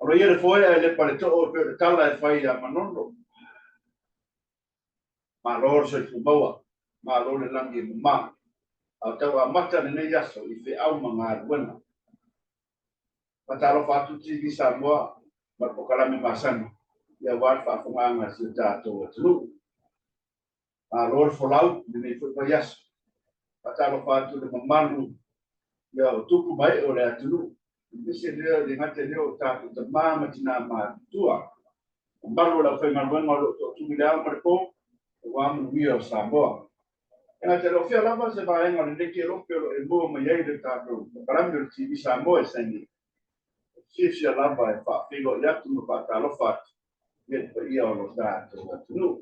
Ora ia le foi le pare to o pe tala e fai a manono. Ma lor so fu bawa. Ma lor le langi ma. A tau a mata ne yaso I fe au manga buena. Patalo fatu ti di Samoa. Ma pokala me masani. Ia war fa fumanga si tato tulu. Ma lor folau ne fu yaso. Patalo fatu le mamalu. Ia o tuku mai o le atulu. Ese leo de ngate leo tato te mama tina ma tua. Mbalo la fe marwenga lo tu mila marco. Wa mu wio Samoa. Ena te rofia lava se va enga le ke ro pero e mo me ye de tato. Para mi ti Samoa sengi. Fifia lava e fa figo ya tu no pata lo fat. Ye pe ia lo tato. No.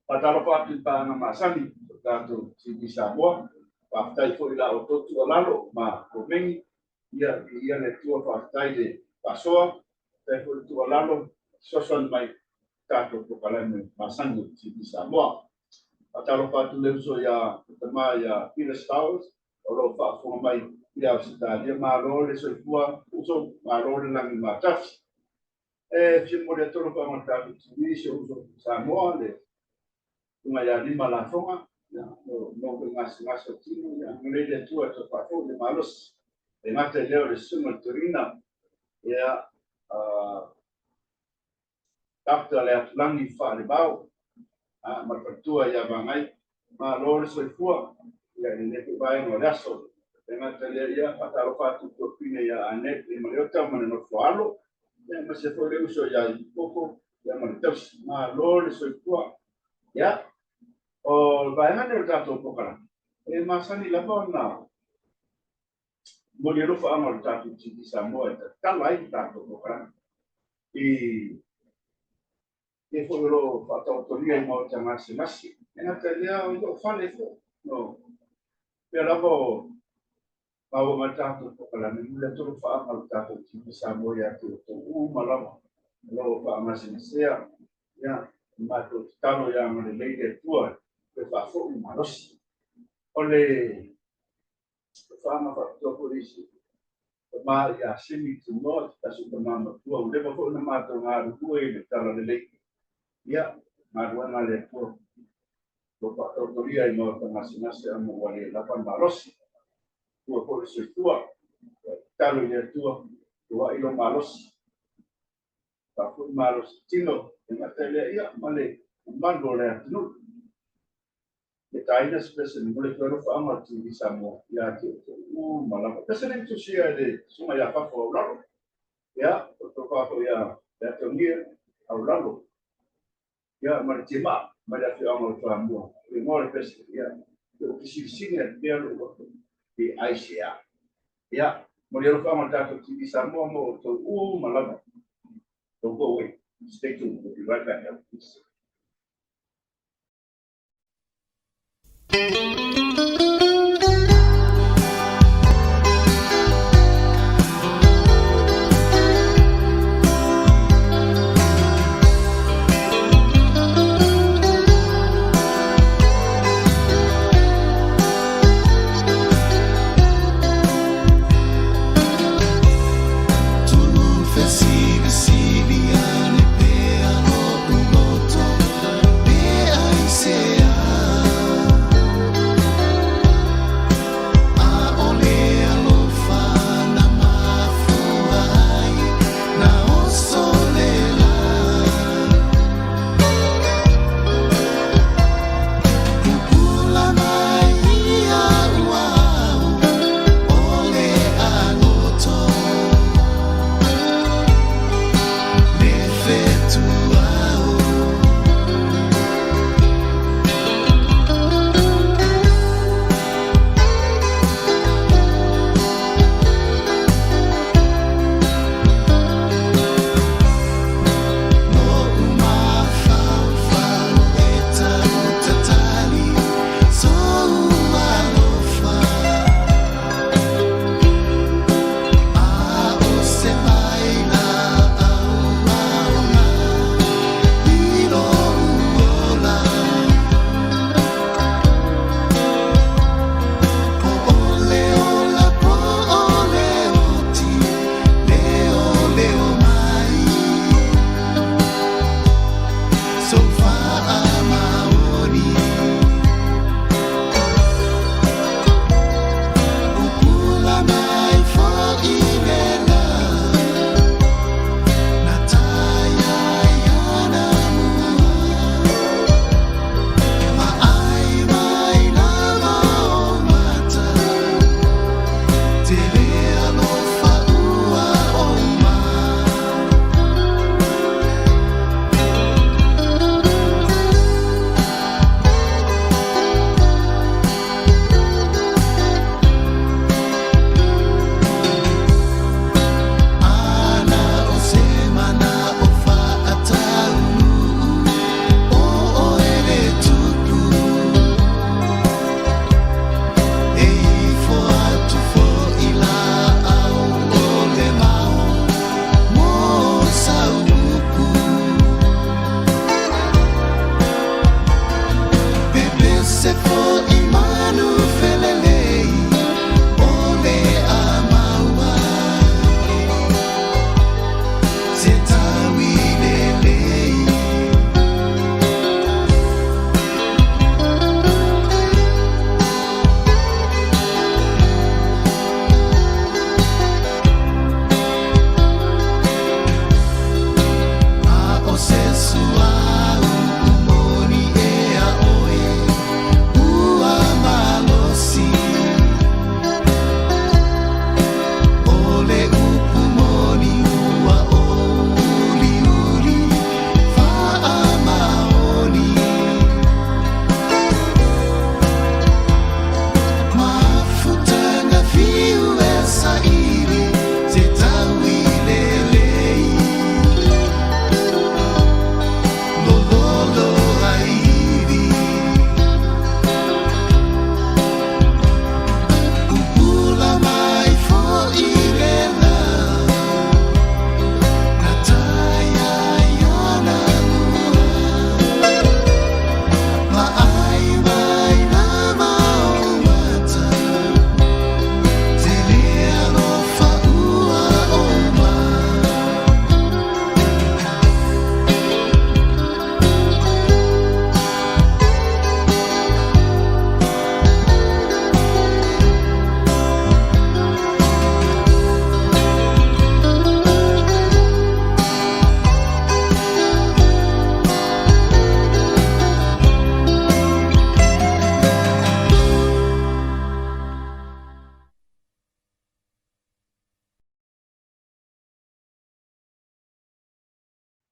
Pata lo fat pa na masani tato ti Samoa. Pa tai fo ila o to tu lalo ma ko mengi ia le tua fa tai de pasoa. Tai fo tu lalo soson mai tato ko kala me masani ti Samoa. Atalo patu le so ya tama ya Peter Stowers o lo fa fo mai ya sta dia ma ro le so fua uso ma ro le langi ma taf fi mo le tolo pa ma ta ti so Samoa le una ya lima la fonga ya no ngas ti ya le tu to pa fo le malos e mate leo le sumo turina ya tapta le langi fa le bau marpatua ya bangai ma lor so fua ya ne ke vai no raso tenga tele ya patalo fatu to pine ya anet e mariota mana no falo ya ma se foi uso ya poco ya maritos ma lor so fua ya o vai hane tato pokala e ma sani la bona mo le ro fa ma tato ti Samoa ta lai tato pokala e foi lo fatto togliere molto massi e na tele o fale fo no però ma o marcato pokala me le to fa ma tato ti Samoa ya to malama lo fa massi sea ya ma to talo ya ma le lei tua che fa fo ma lo si o le fa ma fa to polisi ma ya semi to not da su ma tua le fa fo na ma to na tua e talo le lei ya ma buona le tua lo fa to ria in nota massi amo wale la pan malos tua polisi tua talo le tua tua ilo malos fa fo malos tino en la tele ya male mando le no le taina spese mole to fa ma ti Samoa ya ti mala pesa nem tu sia de suma ya fa fo lalo ya to fa fo ya to mir au lalo ya martima mala fi amo to amo e mole pesa ya to si signe de lo di Asia ya mole fa ma ta to ti Samoa mo to mala to go away stay tuned we'll be right back after this.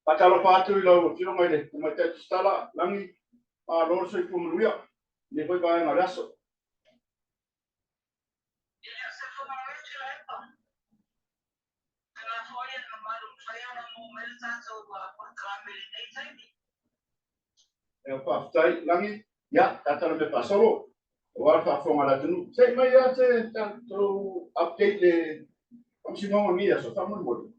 Patalo patu ilo fio mai le kuma te stala langi a lor so kumruia le koi ba na raso. E pa tai langi ya tata me pasolo. Wa fa fo mala tunu. Se mai ya se tanto update le comme si non on y a so fa mon bon.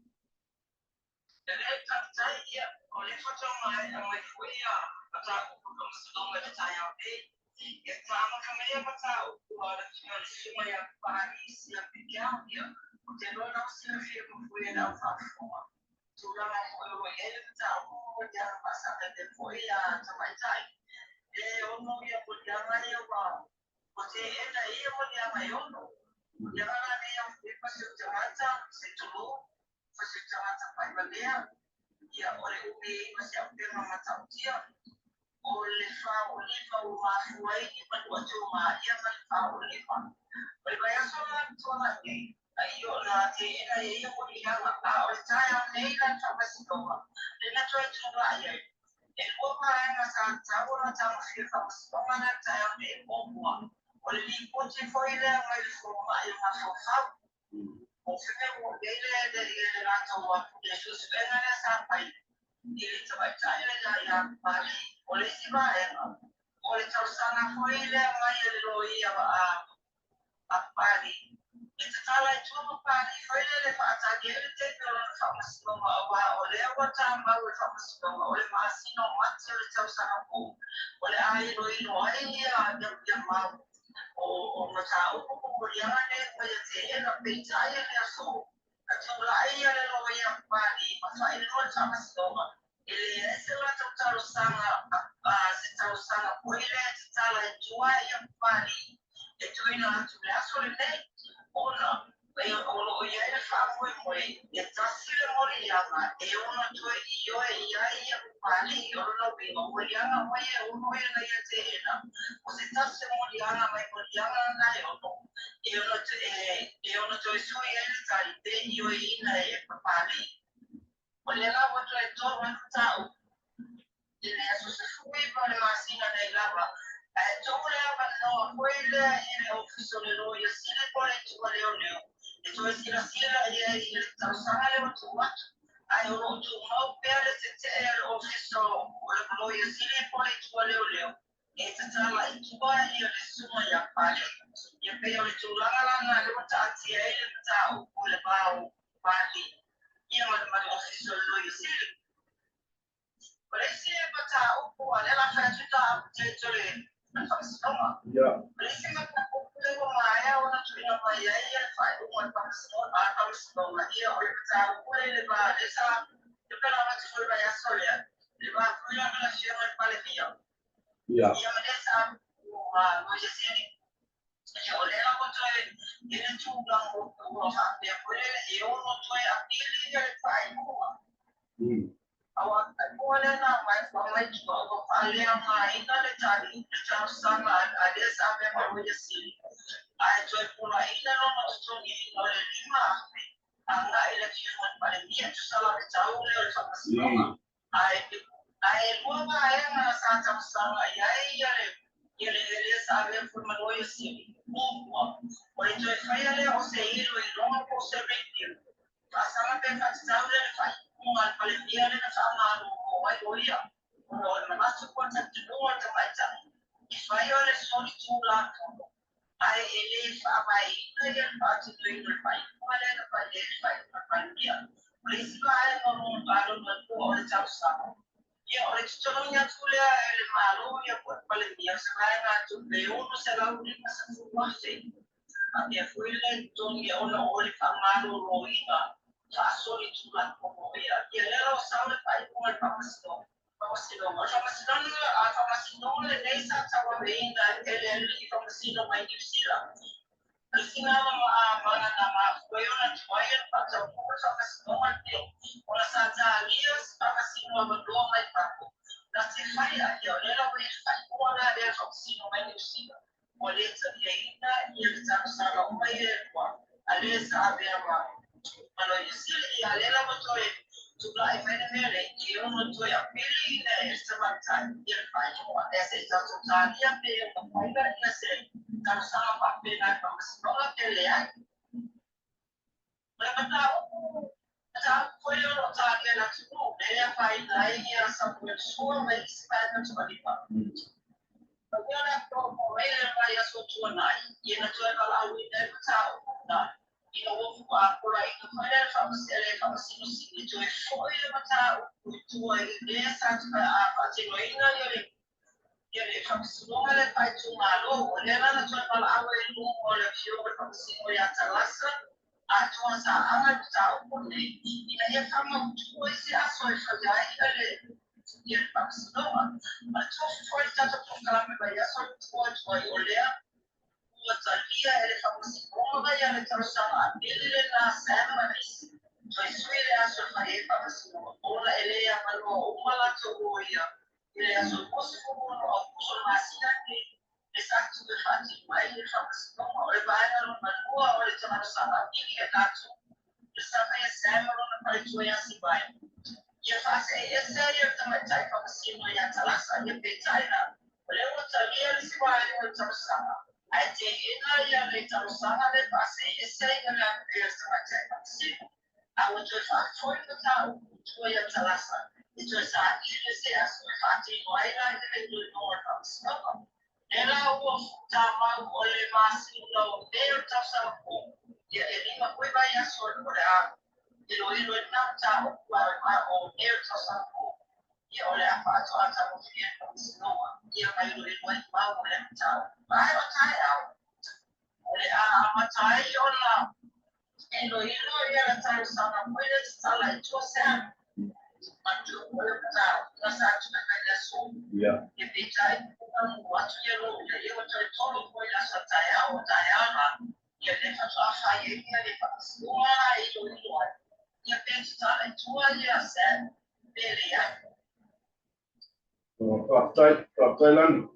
Thailand.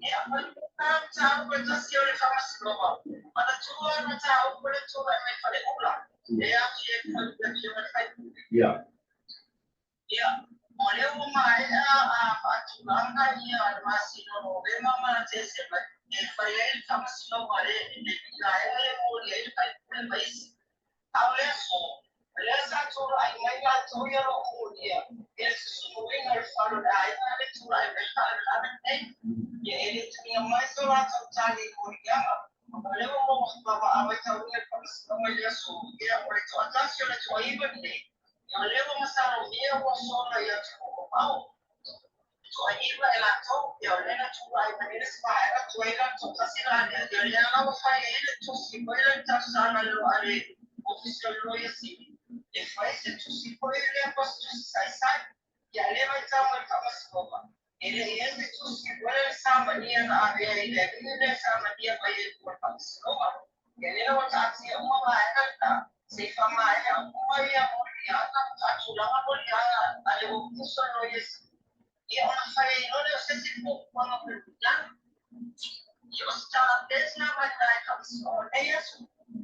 Yeah.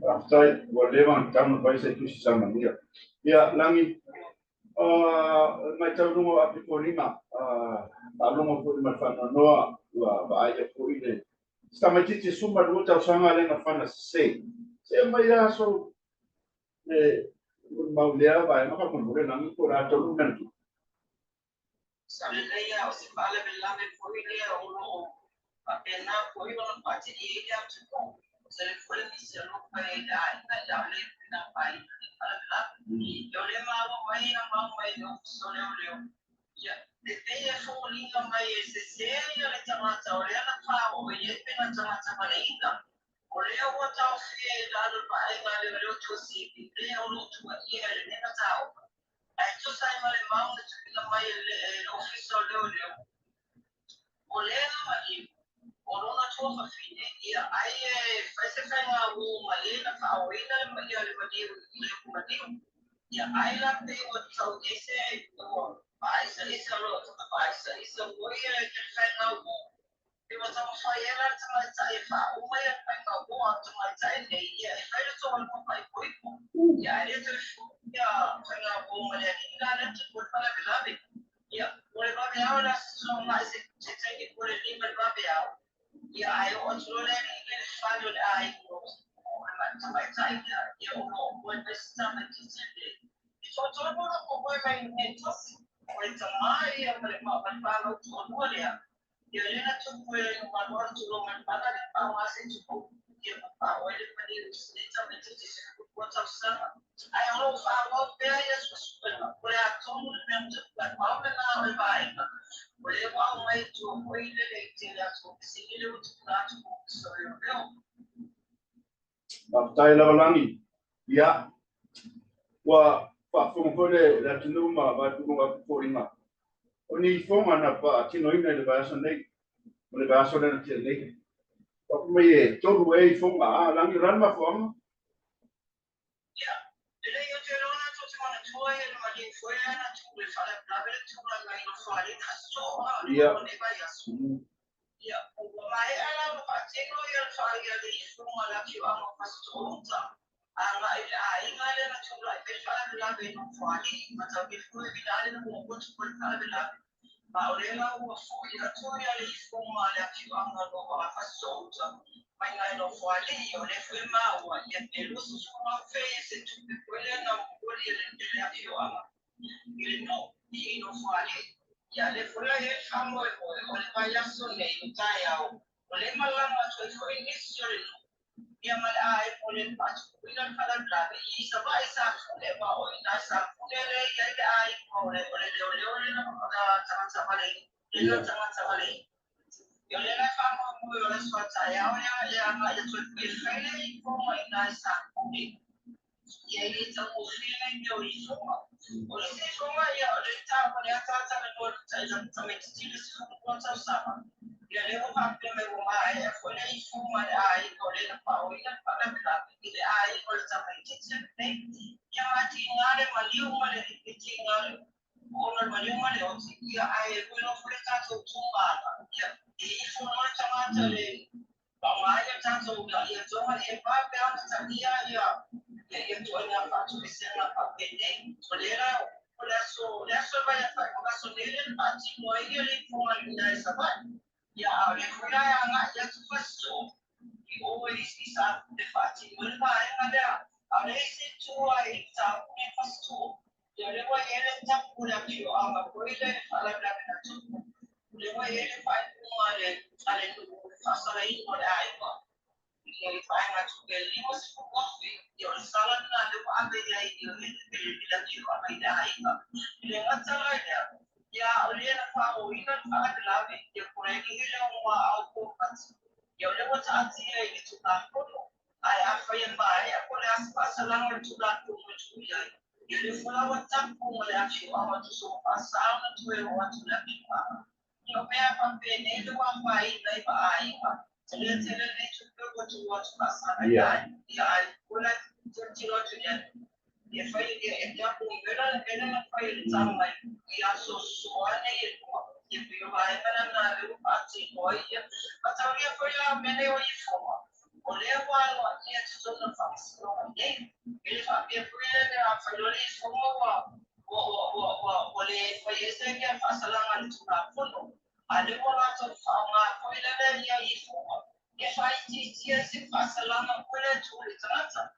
After whatever town by say to some here. Yeah, Langi mai tau rungo a piko lima a rungo po lima whana noa ua vaaya po ine. Stama titi suma rua tau sanga lenga whana se. Se mai a so maulea vai maka kumure nangi ko rato lumentu. Salilea o se pale belame po ine o no apena po ino no pati i ia tuko. Se le fue mi se lo pa ida ina ya le pina pa ina ni pala bela. Yo le mago mai na mau mai no so le oleo. Ya, de te fo linga mai se se le tamata o le na pa o ye pena tamata pa ina. O le o ta fi la lo pa ina le lo to si le o lo to ia le na ta o. Ai to sai male mau le tupila mai le ofiso le oleo. O le na mai Corona tofa fine ia ai faz nga uma lena fa oina ma ia le madiu le madiu ia ai la pe o tau ese o ai sa isa lo ai sa isa o ia ke nga o pe o tau fa ia la tama tai fa o mai nga o tama tai ne ia e fai to o pai poi ia ele te ia nga o ma le ina le te por para grave ia I was my time you know when this time it is so todo como vai entonces pues Maria para Gloria y Elena fue un valor tu lo para para hacer tu y para el pedido netamente what of summer I don't know if I will bear yes was but I told them to like mom and I revive whatever way to avoid it to see you to not so you know Baptai Lavalangi, ya, wa fungkole la tunuma ba tunga poringa. Oni fonga na pa tino ina le ba sonei, le ba sonei na tele. Wa me to we fonga langi ranma fonga. Ya, ele yo te lo na to tona toy el mali fue na tu le fala na vele tu na ino fali na so Ya. ne ba ya so. Ya, mai ala pa tengo yo fali ya de fonga la ki amo pastor. Anga ingale na chula ifala bila beno fali mata bifu bila na mo tu por fala bila Maurela wa fuya toya le fuma la ki anga no wa fasota mai ngai no fali yo le fuma wa ya pelu su ma fe se tu pe kwele na ngoli le la ki anga ile no ni no fali ya le fula ye famo o le vaya sonne utaya o le malama to fo inisio ya mala ai polen pas kuilan kala grave y sabai sa le ba o ina sa kunele ya ya ai ko le na tama vale le tama vale yo le la famo mo yo le so ta ya ma ya to ke fele ko ina sa kunele ya ye ta mo fele yo i so o le se so ma ya le ta ko ya ta me no ta me ti le so ko ta sa ya le ko pa me mo ma ya ko le i so ma ai ko le na pa o ina pa na la ile ai ko ta me ti se ne ya ma ti ngale ma liu ma le ti ngale o na ma liu ma le o ti ya ai ko no fue ta to tu ma ya e so no ta ma ta le ba ma ya ta to ga ya to ma e pa pe ana ta ya ya to na pa to se na pa pe ne to le ra por eso vaya a caso de él, a ti no hay el informe de esa parte. Ya, le fue a ya tu pasó, y hoy quizá de fácil, no va a nada. A veces tú ahí está, me pasó. Yo le voy a ir a esta pura que yo hago, voy a ir a la granja. Le voy a ir a la casa de ahí, por ahí, ele vai na tubelinha se for coffee e o sala na le pa be ya i ele bila ki o mai da ai ka ele ngata la ya o le na fa o ina fa de la be e ko e ki ele o ma au ko pat ya o le wa ta ti e tu ta ko ai a fa ya ba ya ko le as pa sala na tu la ko mo tu ya ele fo la wa ta ko mo le a ki o ma tu so pa sa na tu e o tu la ki pa yo me a pa be ne le wa pa i dai ba ai pa Ele tu ko tu wa tu passa ya kuna tiro tu ya e foi e ya ko era na foi tama ya so ane e ko e pio vai para na le pati ko ya pata ya foi a mene o i fo o le wa lo ya tu no fa so ne ele fa pe foi a foi lo i fo o le foi ese que fa sala na tu na fo ale mo la to fa ma foi le ya i fo e fai ti se passa lá na folha de literatura.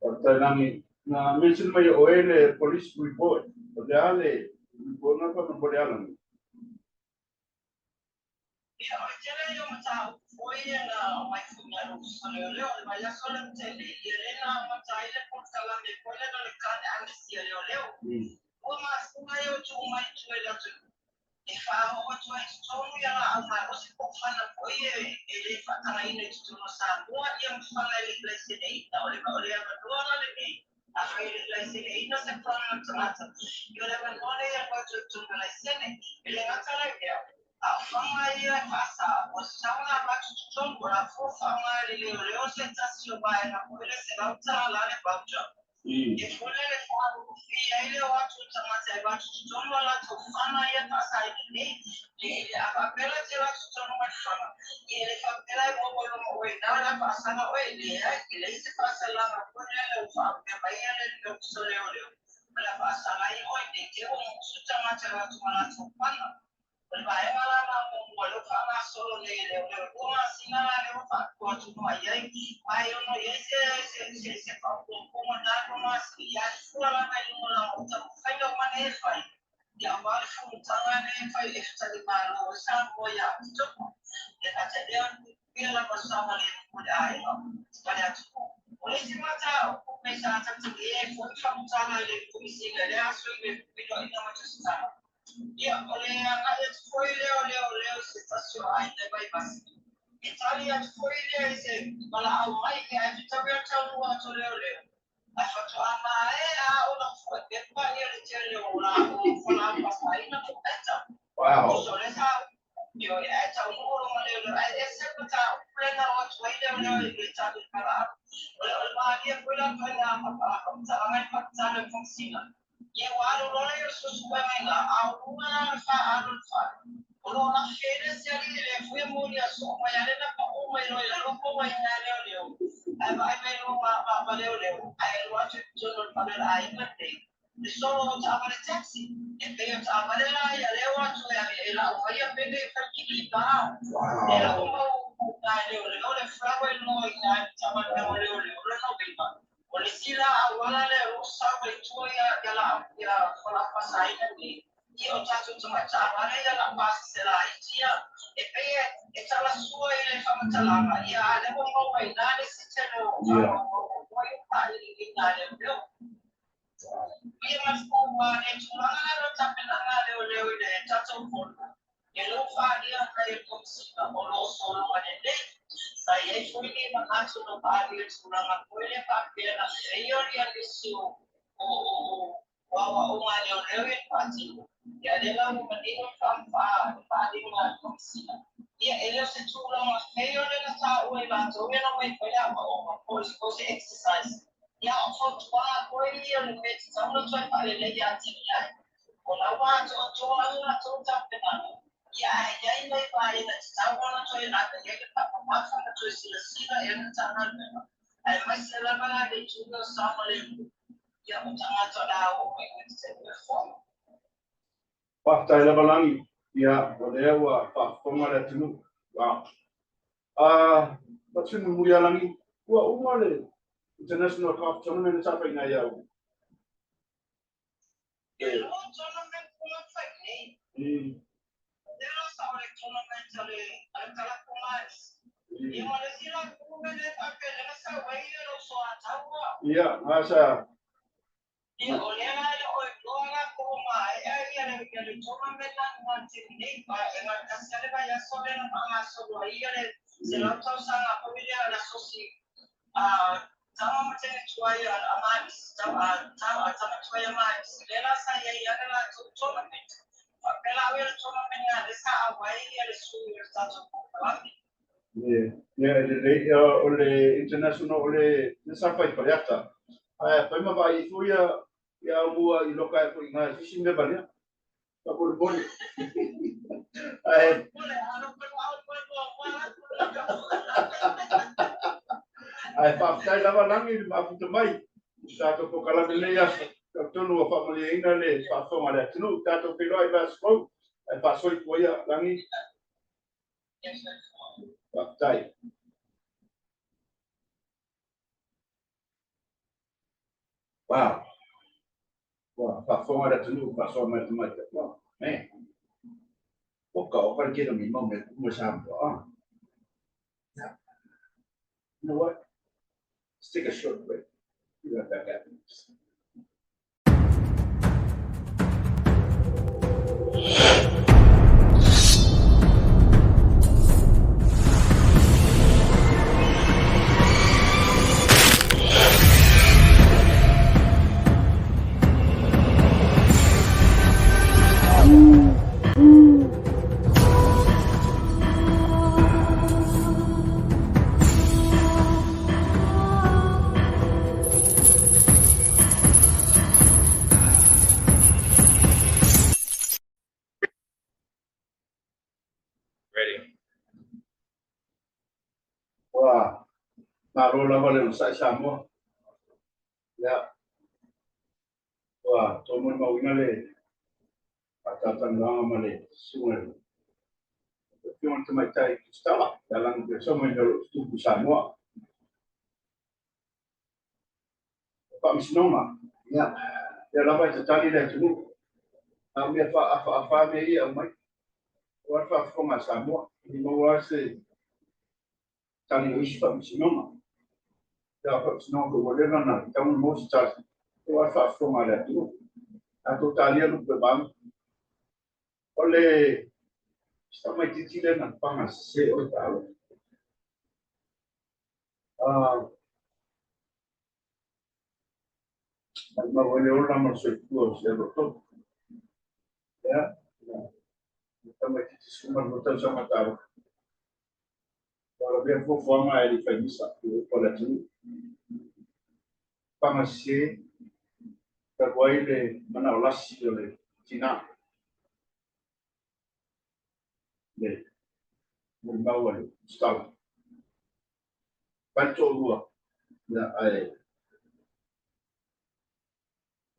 Ortanami na mention mai o ele police report. O le ale report na pa mo le alan. Ya, eu mata foi na mai funero solo leo vai a solo tele y Elena mata ile por sala me pone no le can antes y leo. O más una yo tu mai tuela tu e fa o tu ai tu ya la ama o se po fana foi ele fa tana ine tu no sa mo ia mo fana ile place nei ta ole ma ole ma do na le nei a fa ile place nei no se fana tomata yo le ma no le ya ko tu na le sene ele ma tala ya a fama ia pasa o sa una ma tu tu ko la fo fama ile le o se ta si o ba na ko ile se la ta la le pa jo e fo le fa o fi ile o tu tomata e ba tu tu no la tu fama ia pasa ile ele a papela de la tu no ma fama ele papela mo mo na la pasa na o ele se pasa la na ko le o fa me ba ile le so le o la pasa la i o de que o su tomata la tu na tu fama Vai lá na mão, eu falo na solo dele, eu vou assim na área, eu faço coisa no aí eu não ia se comandar como assim, e a sua lá vai lá, então vai dar uma nefa, e agora foi uma nefa, e está de malo, sabe, olha, e até deu, pela passada ali no olhar, olha, olha se matar, começar a ter, foi falar ali, comecei a olhar, sou eu, ainda mais está. Oleh anak foi leo station ainda vai basi. Italia foi leo bala awai ke a tabia talu wa to leo. Afato ama ona foi de pa ele tele ora fala pasai na peta. Wow. So lesa yo eta uro leo ese peta plena wa to leo ita para. Oleh ma dia pula pula apa sama pasal fungsinya. Ye waru royo suspenga auna fa alfa ulo na fere seri le fue muri aso mayale na pa o mai no le ko mai na le ai mai no ma le ai wa tu jono pa le ai na te solo ta ma taxi e pe ta ma le ya le wa tu ya la o ya pe de fa ki ka era como na le fra no ina ta ma le no be Polisi awala le rusa wetu ya la pasai ni io tatu tumacha wale ya la pasela itia epeye etala suo ile famatala ya le bongo wa inale sitelo wa yupali ni nale leo pia mafuwa ne tulanga lo tapelanga leo ile tatu fono elo fadi aka yekomsika olo solo wanende saya fui makato no bali tulanga kwele papela eyo ya lisio o mali o leo pati ya lela mo mandino kampa padi ma komsika ya elo se tulanga eyo lela sa o ela to no me kwela o pose exercise ya ofotwa kweli ile meti tamu twa pale le ya tikia ona watu tola tapena ya ile pale na tamu to ina da yake papa mafa to sila ina tana ai masala bana de chuno samale ya mtangata da o mwe form Pakta ila balangi ya odewa pa fonga le tunu wow patsun mulia langi wa umale international cup tournament sa pa na ya tournament kuma fai Dero sama tournament ale kala kumas ni wale sila kumele papel na sa waile no so atawa ya masa ni olera yo oitora kuma ya le tournament na tinei pa en kasale ba ya sole na ma solo ile sila to sana familia na sosi tama mtene tuwayo amani tama tuwayo amani lela sa ya la tournament pela wele tournament na desa awai ya su stato ya ole international ole sa pa yata pa ma ba i fuya ya bua i loka ko ina sisi me bania pa por bol ai pa tai lava langi ma puta mai sa to ko kala mele ya to no fa mo ina le pa fo ma le tunu ta to pelo ai ba sko ai pa so i ko ya langi pa tai wow wow pa fo ma le tunu pa so ma ma wow man Poca o cualquiera mismo me sample. Yeah. You know what? Let's take a short break. Be right back after this. Wah, naruh lah boleh usai sama. Ya. Wah, cuma mau ingat Patatanda male sungai. Pion temai tai stala dalam bersama yang tu Samoa. Pak Misnoma. Ya. Ya lama terjadi dah tu. Ambil apa dia amai. Warfa from Samoa. Di bawah se tali wish Pak Misnoma. Ya Pak Misnoma boleh mana kamu mau start. Warfa from ada tu. Atau tali lu berbang. Oleh sama cicilan nak panas se tahu. Alma boleh orang masuk tu se betul. Ya. Sama cici semua betul sama tahu. Kalau dia for forma ele faz isso para tu. Panas se terbuai le mana ulas le Cina. Le membawa le stall. Panco dua. Ya ai.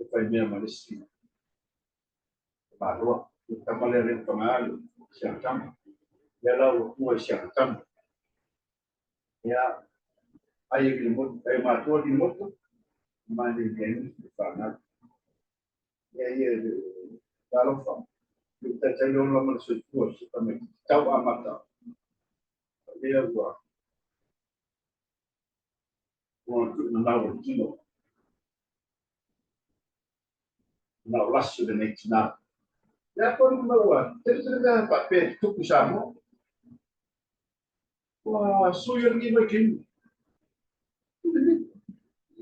Faz mesmo assim. Baru kita melihat pengal siang tam. Ya lalu dua siang tam. Ya ai limut ai matua limut mandi gen panal. Ya dalam fam. Kita cari orang masuk tu kami tahu amat. Dia gua untuk menawarkan kilo. Na lascio de netina. Ya pun bawa, terus Pak Pet tu kusamo. Wah, suyo ni makin.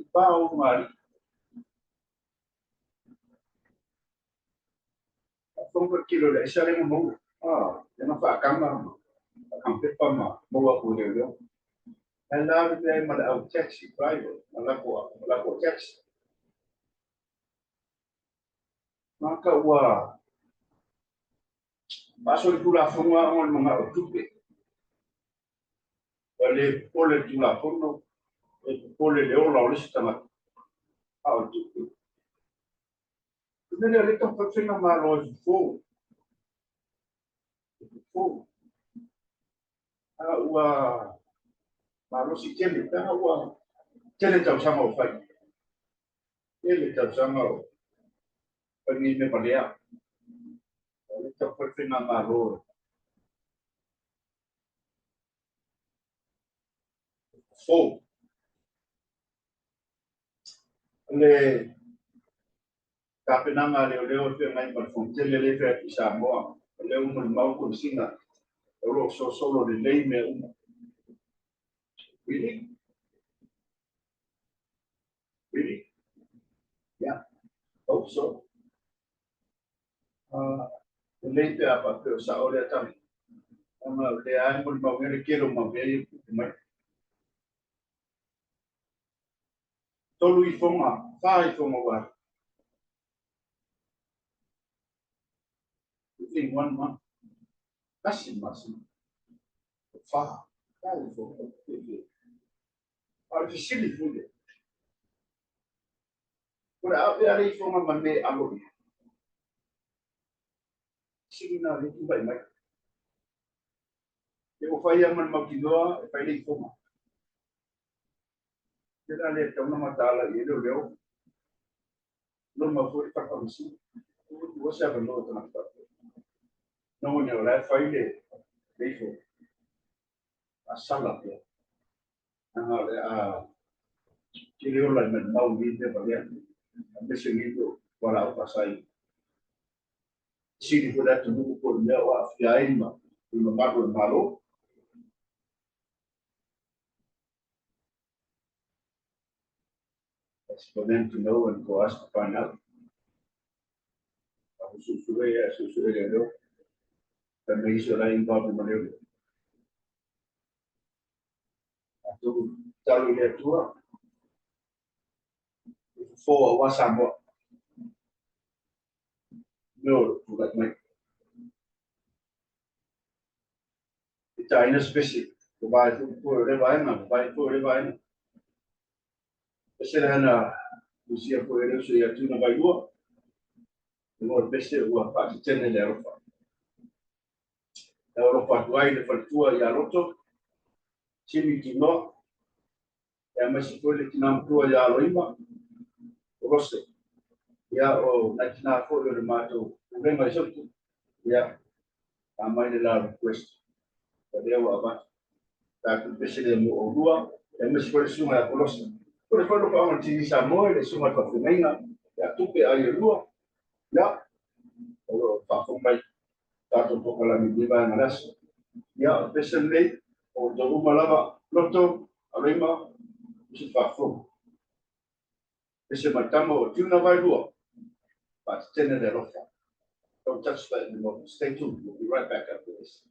Bau mari. Kung kilo dah siya rin mo. Yan pa kamar. Kampit pa bawa ko niyo. Alam niya mala taxi driver, mala ko taxi. Maka wah. Pasal pula semua orang mga utupe. Oleh pula fono. Oleh leola oleh setengah. Utupe. Kemudian kita percaya malu fogo. Malu si Kelly, Kelly jauh sama Ufai. Kelly jauh sama pergi ke Malaysia. Kita percaya malu fogo. Le tapi nama leo tu yang lain berfungsi le fe Samoa. Leo mau kursinga. Lo solo de lei me. Really? Really? Yeah. Hope so. Lei te apa ke sa ora tam. Ama le ai mau ngere kilo mau be mai. Tolu I fonga, fai fonga wa. Within 1 month. Kasi masi. Fa. Fai fonga. Artificially food. Kura ape ari fonga mande alo. Sigi na ri bai mai. Yo fai man makidoa, fai le fonga. Kita lihat kamu matala ini leo. Lo mau tak kamusi. Gua siapa lo tenang tak. Namanya oleh fai le. Leifo. Asal ya. Kiri orang men mau di dia bagian. Habis itu wala pasai. Sini pula tunggu pukul dia wa fiain ma. Malu malu. It's for them to know and for us to find out. Aku susu ya do. Dan isu lain kau bermalu. Aku kalau dia tua. For wasamo. No, bukan mai. China specific. Kubai tu rebahan na, kubai tu rebahan. Kasi na usia ko rin so ya tu na bayo. Ngor pese ua pa tene le rofa. E rofa tuai le faltua ia roto. Simi tino. E masi koe le tina mtua ia loima. Rose. Ia o na tina koe le mato. Urenga isotu. Ia. A mai le la request. E leo ava. Ta pese le mo o lua. E masi koe le sunga ia kolosa. Koe le whanu pa ama tini sa moe le sunga pa fumenga. Ia tupe ai e lua. Ia. O whafumai. Tato pokala mi diva na rasa. Ia pese le o to umalava loto alima si whafu. Pese matama o tuna vai lua. But tene de rofa. Don't touch that anymore. Stay tuned. We'll be right back after this.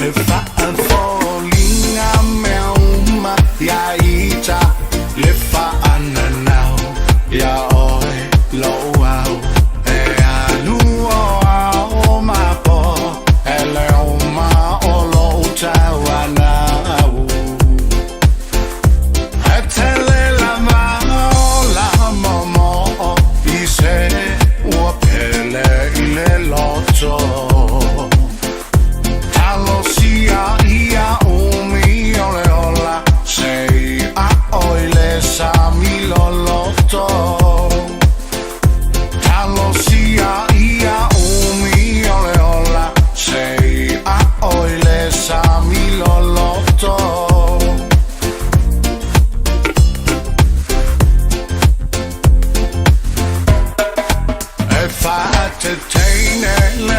If I'm falling, I'm a yaita. If I'm now, ya oi, low out. Anu o ma po, ele o ma o lo tawana. Atele la ma la momo, ise o pele ile loto. Alosia ia umi ole ola sei a oile sa mi loloto. Alosia ia umi ole ola sei a oile sa mi loloto. If I entertain it,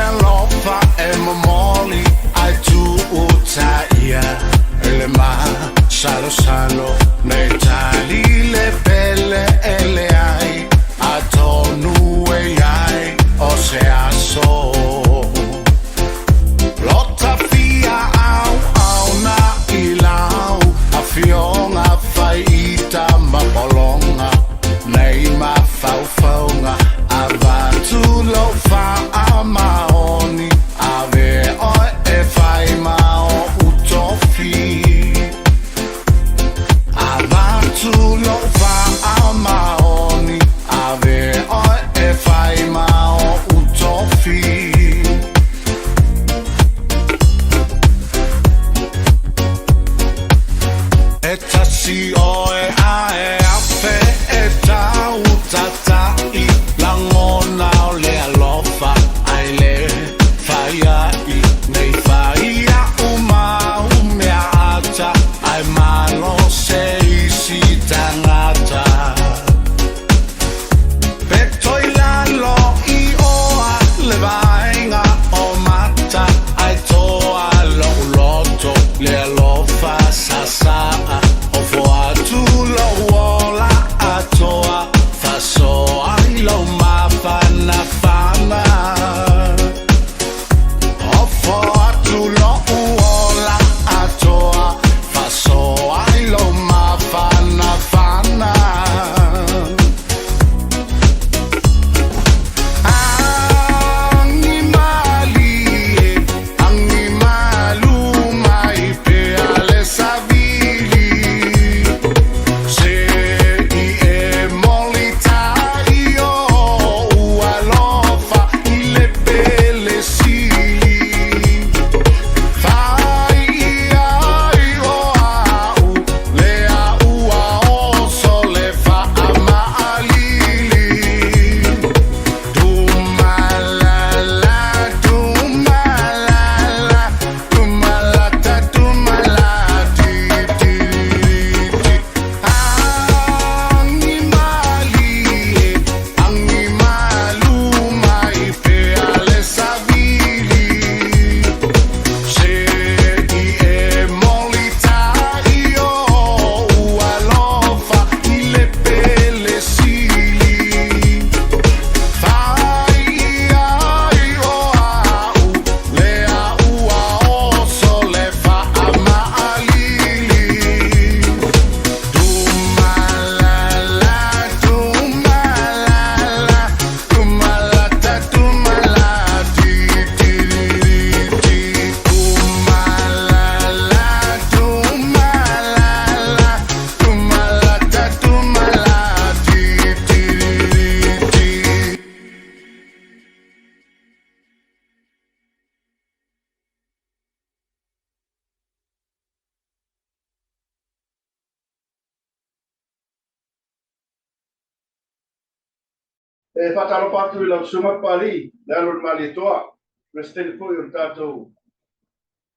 E whatalo patu I lau suma pali, lalo mali toa, Presidente po yung tato,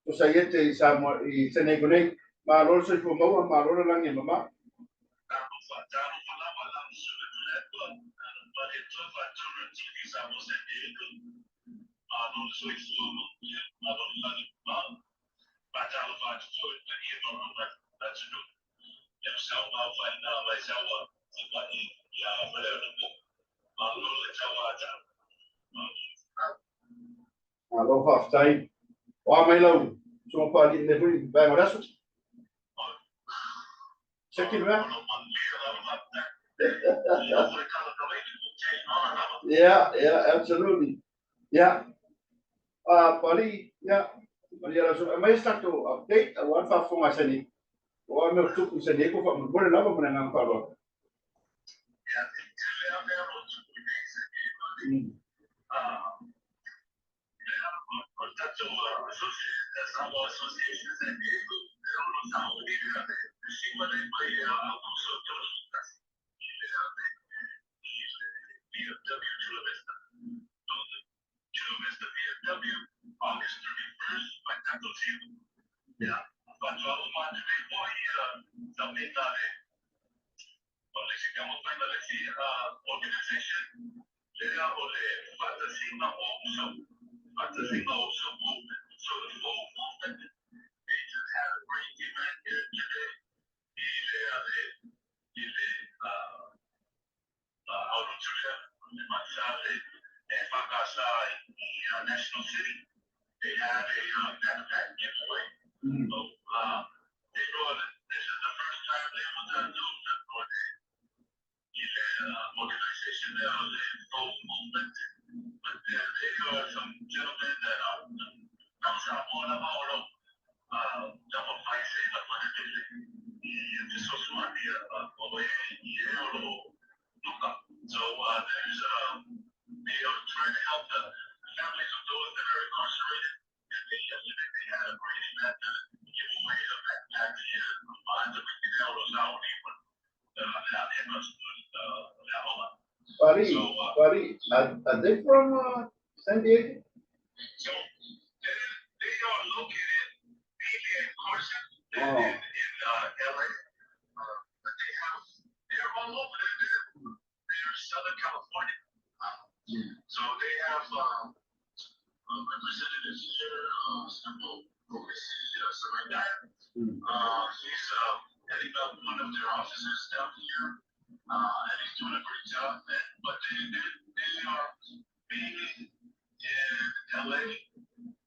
o sa yete I Senegonei, maalolo sa ipo maua, maalolo lang yung mama. Aloha, tai. O mai lau, suma pali ne hui, bai marasu. Check ba? Yeah, absolutely. Yeah. Pali, yeah. Pali ala so, mai start to update, one fa fonga sani. O me tu sani ko fa mo na ba mo nang palo. Pari, are they from San Diego? So they are located mainly in Carson Oh. and in LA. But they're all over there. They're Southern California. So they have representatives here, Sarai he's heading up one of their offices down here, and he's doing a great job. But they are mainly in LA,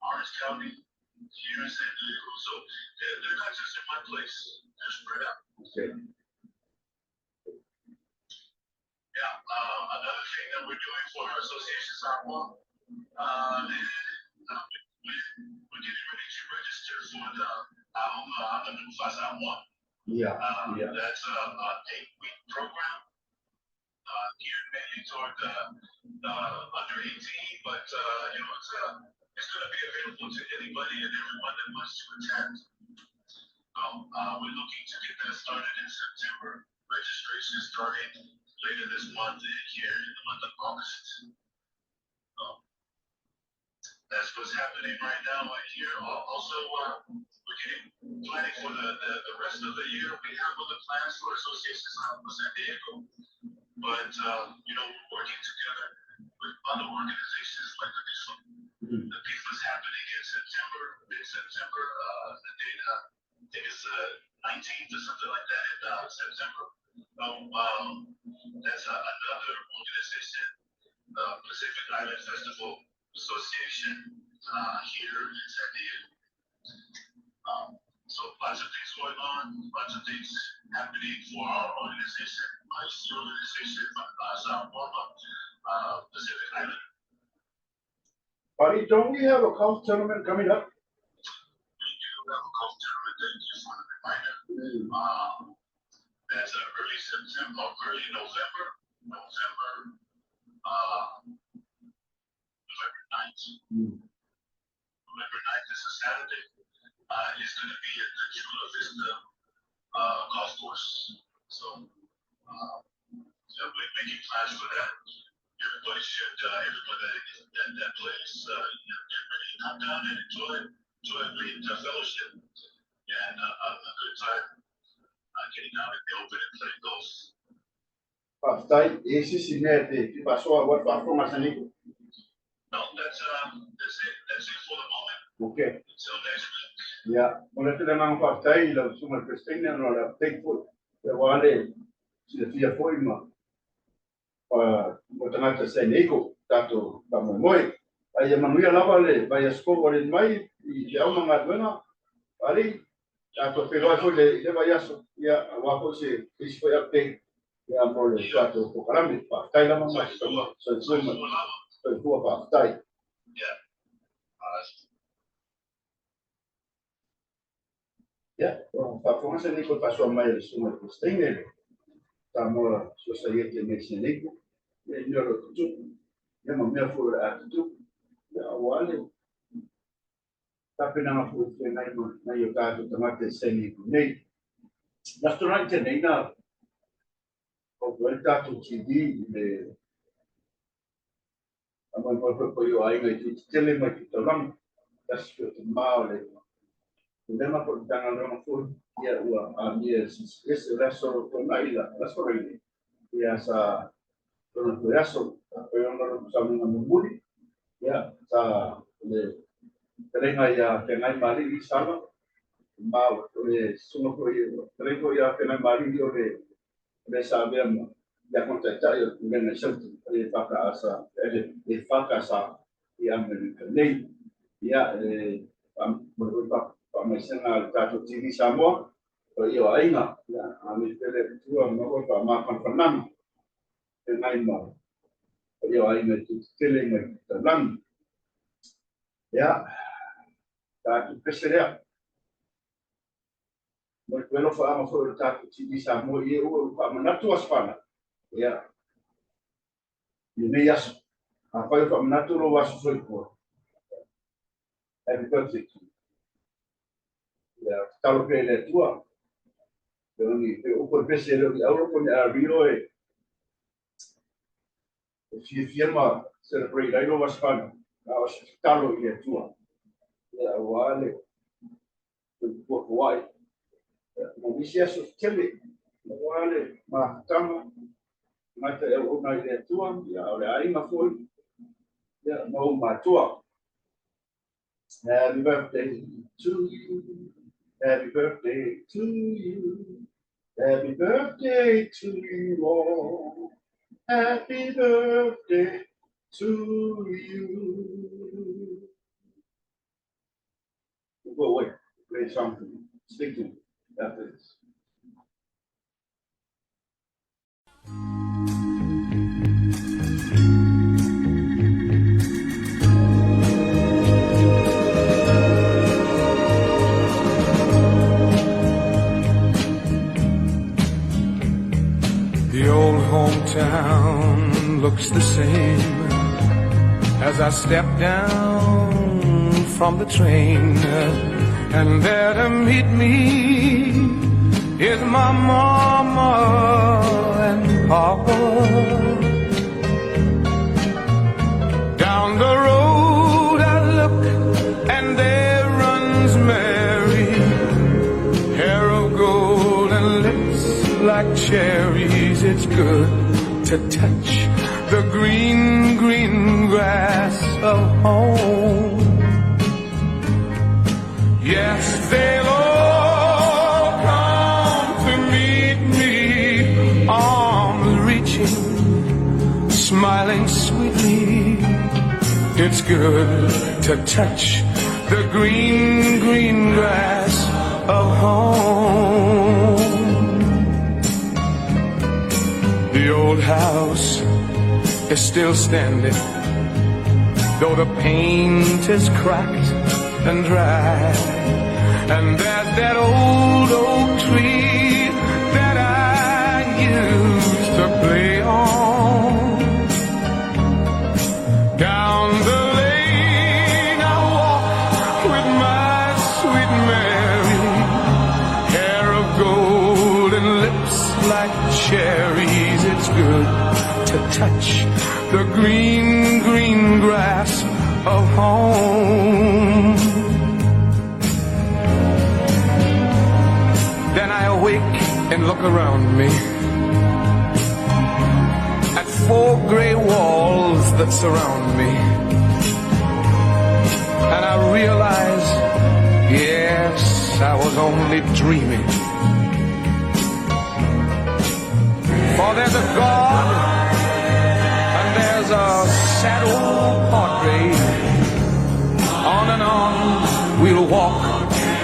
Orange County, here in San Diego. So they're not just in one place, they're spread out. Okay. Yeah, another thing that we're doing for our association Samoa, we're getting ready to register for the Auma Mufasa 1. Yeah. That's a 8-week program geared mainly toward the under 18, but it's going to be available to anybody and everyone that wants to attend. We're looking to get that started in September. Registration starting later this month and here in the month of August. That's what's happening right now here. Also, we're planning for the rest of the year. We have other plans for Association San Diego, but we're working together with other organizations like this one. The peak was happening in September, mid-September. The date, I think it's 19th or something like that in September. That's another organization, Pacific Island Festival Association here in San Diego. So lots of things going on, lots of things happening for our organization, IC organization, Pacific Island. Buddy, don't we have a golf tournament coming up? We do have a golf tournament. Thank you for the reminder. That's early September, early November. November 9th. November 9th is a Saturday. It's going to be at the Chula Vista golf course. So we're making plans for that. everybody should, everybody that plays, really come down and enjoy the fellowship and a good time getting out in the open and playing golf. Pastai, esse cinete que passou agora para a formação ali. No, that's it for the moment. Okay. Until next week. Yeah. Mulai kita nang pastai la semua Kristian no la thankful. Ya wale si dia foi ma. Tengah saya nego tato kamu moi. Ayah manusia lama le, bayar skor oleh mai, jauh mengat mana. Hari tato perlu aku le bayar ya waktu si ispo ya peng ya boleh tato program ni pastai lama mai semua semua semua pastai. Yeah. Ya, performance ni kau pasal mai semua Kristian ni. Tamu society mexicana, ni orang tu, ya mampu for attitude, ya awalnya. Tapi nama pun na yo kata tempat seni ni. Restoran ni na, kau berita tu CD ni. Aman kau yo ay ngai tele mai kita orang, das tu mau le. Lema por tangan orang pun ya uang ambil es resto con aida resto ini ya sa con el resto pero no sabemos ningún ya sa le tenga ya que no hay mali y salva mau le sumo tengo ya que no hay mali yo le sabemos ya contactar yo con el centro de facasa de facasa y americano ya berubah Pemesena Tato TV Samoa, yo ainga, ya, kami tele tua mau makan penam, dengan mau, yo ainga tele mai tenang, ya, Tato peseria, mereka faham apa Tato TV Samoa, ia faham natu aspana, ya, ini ya, apa yang faham natu lo wasu itu, happy birthday. Ya, kalau kena tua, dengan ni, ukur besar, orang pun ada video firma celebrate, I know what's fun. Kalau kena tua, ya, wale, buat wai, mungkin sosial, wale, mahkamah, mata orang kena tua, ya, oleh aing afoi, ya, mau matua. Happy birthday to you. Happy birthday to you. Happy birthday to you all. Happy birthday to you. Go away. Play something. Stick to it. That's it. The old hometown looks the same as I step down from the train, and there to meet me is my mama and papa. Down the road I look and there runs Mary, hair of gold and lips like cherries. It's good to touch the green, green grass of home. Yes, they'll all come to meet me, arms reaching, smiling sweetly. It's good to touch the green, green grass of home. The old house is still standing, though the paint is cracked and dry. And there's that old oak tree that I used to play on. Down the lane I walk with my sweet Mary, hair of gold and lips like cherries. It's good to touch the green, green grass of home. Then I awake and look around me at 4 gray walls that surround me, and I realize, yes, I was only dreaming. For there's a God and there's a sad old portrait. On and on we'll walk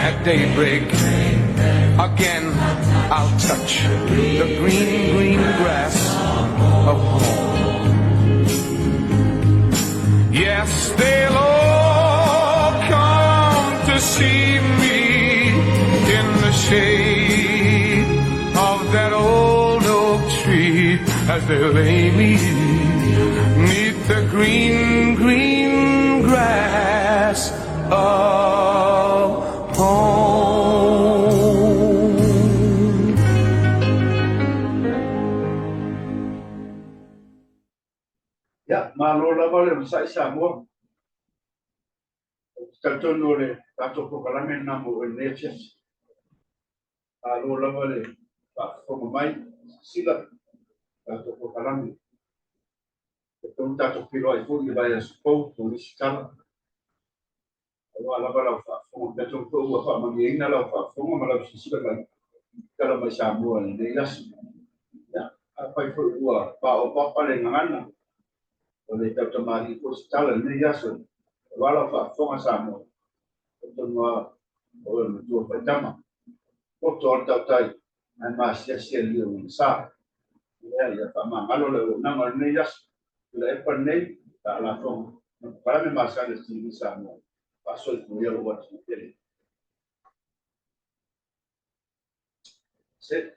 at daybreak. Again I'll touch the green, green grass of home. Yes, they'll all come to see me in the shade of that old oak tree as they lay me neath the green, green grass of home. Ya, malola vale sai Samoa. Tatono le tato pokalamen namo eneches. Alola vale pa fomo mai sila tato pokalamen. Tato pilo ai fu vai a spo to liscala. Ala vale fa fomo tato ko fa mangiina la fa fomo mala sila mai. Kala mai Samoa le yas. Ya, apa fu pa o pa le ngana. Oleh Dr. Mari Postala ni yaso wala fa fonga Samoa tonwa o tu patama o torta tai ai masia serio sa ya fa mangalo le na ni yas le panei ta la fonga para me masa de si Samoa paso el cuyo lo va a tener se